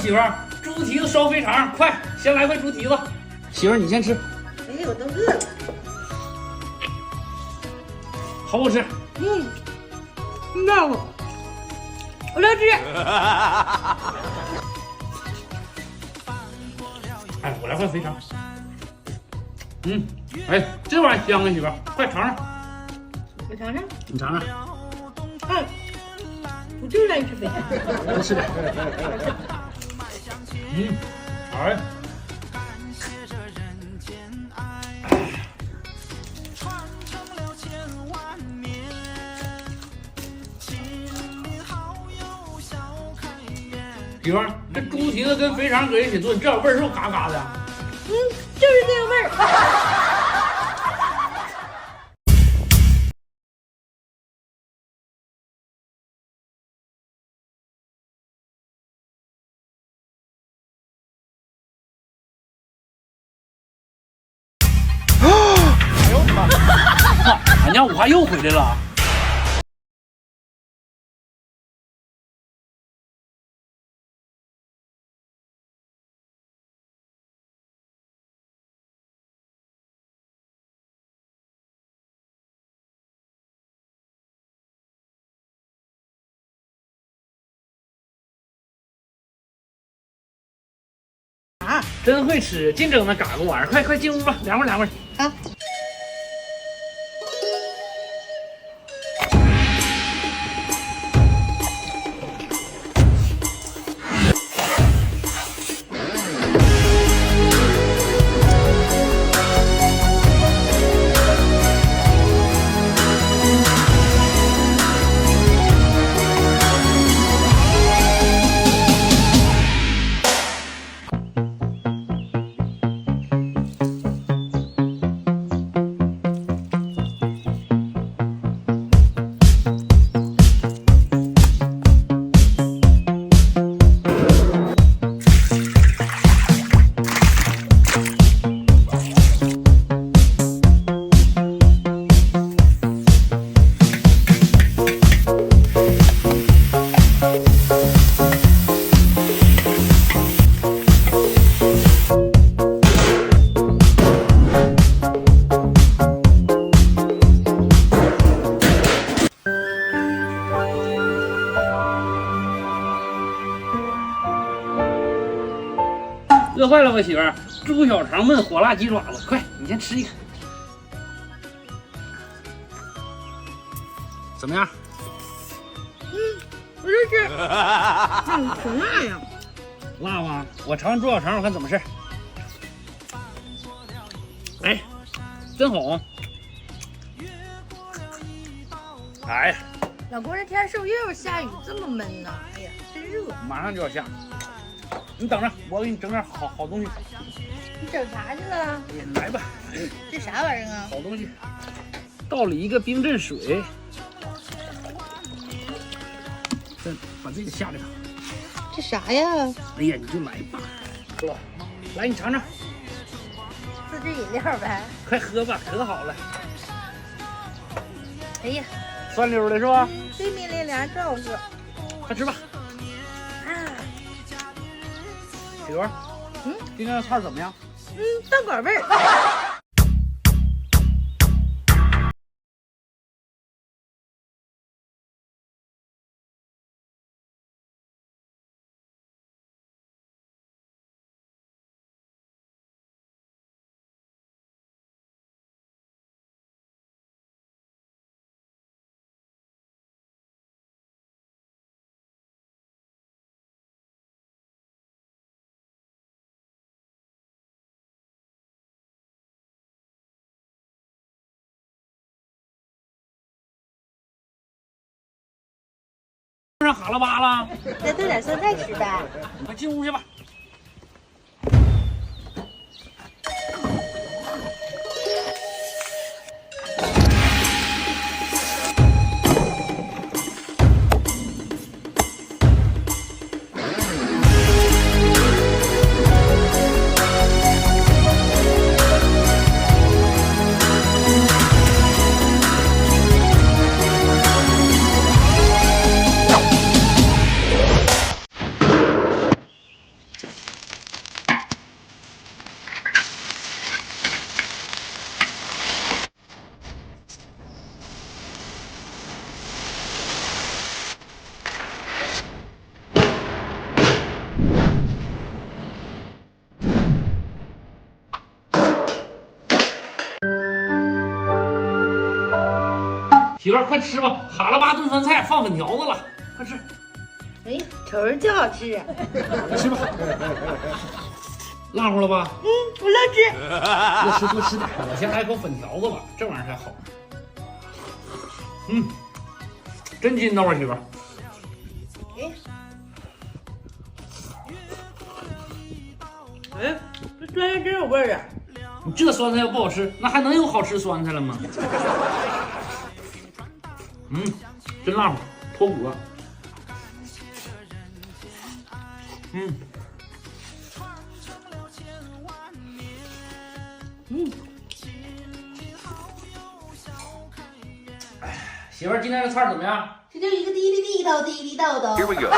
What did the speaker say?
媳妇儿，猪蹄子烧肥肠，快，先来块猪蹄子。媳妇儿，你先吃。哎呀，我都饿了。好不好吃？那我要吃。哎，我来块肥肠。哎，这玩意儿香啊，媳妇儿，快尝尝。我尝尝。你尝尝。我就是爱吃肥肠。多吃点。哎。媳妇儿，这猪蹄子跟肥肠搁一起炖，这味儿是不是嘎嘎的？就是这个味儿。哎呦我的妈！俺家五花又回来了。真会吃，净整那嘎嘎玩意儿！快进屋吧，凉快凉快。好。饿坏了吧，媳妇儿？猪小肠焖火辣鸡爪子，快，你先吃一个。怎么样？我就吃。挺辣呀。辣吗？我尝尝猪小肠，我看怎么吃。哎，真好啊！哎呀，老公，这天是不是又要下雨？这么闷呢？哎呀，真热。马上就要下。你等着，我给你整点好东西。你整啥去了？来吧。这啥玩意儿啊？好东西。倒了一个冰镇水，再把这个下里头。这啥呀？哎呀，你就来吧，是吧？来，你尝尝。自制饮料呗。快喝吧，可好了。哎呀，酸溜的是吧？对面连凉，真好吃。快吃吧。媳妇儿，今天的菜怎么样？饭馆味儿。上哈喇巴了，再炖点酸菜吃呗。快进屋去吧。媳妇儿快吃吧，哈喇巴炖酸菜放粉条子了，快吃。哎，瞅着就好吃啊。吃吧，辣乎了吧？我乐吃。多吃多吃点，我先来口粉条子吧，这玩意儿才好。真筋道啊，媳妇儿。哎，这酸菜真有味儿啊！你这酸菜要不好吃，那还能有好吃酸菜了吗？真辣乎，脱骨了。媳妇儿，今天这菜怎么样？这就一个滴哩滴叨滴哩叨叨。 Here we go.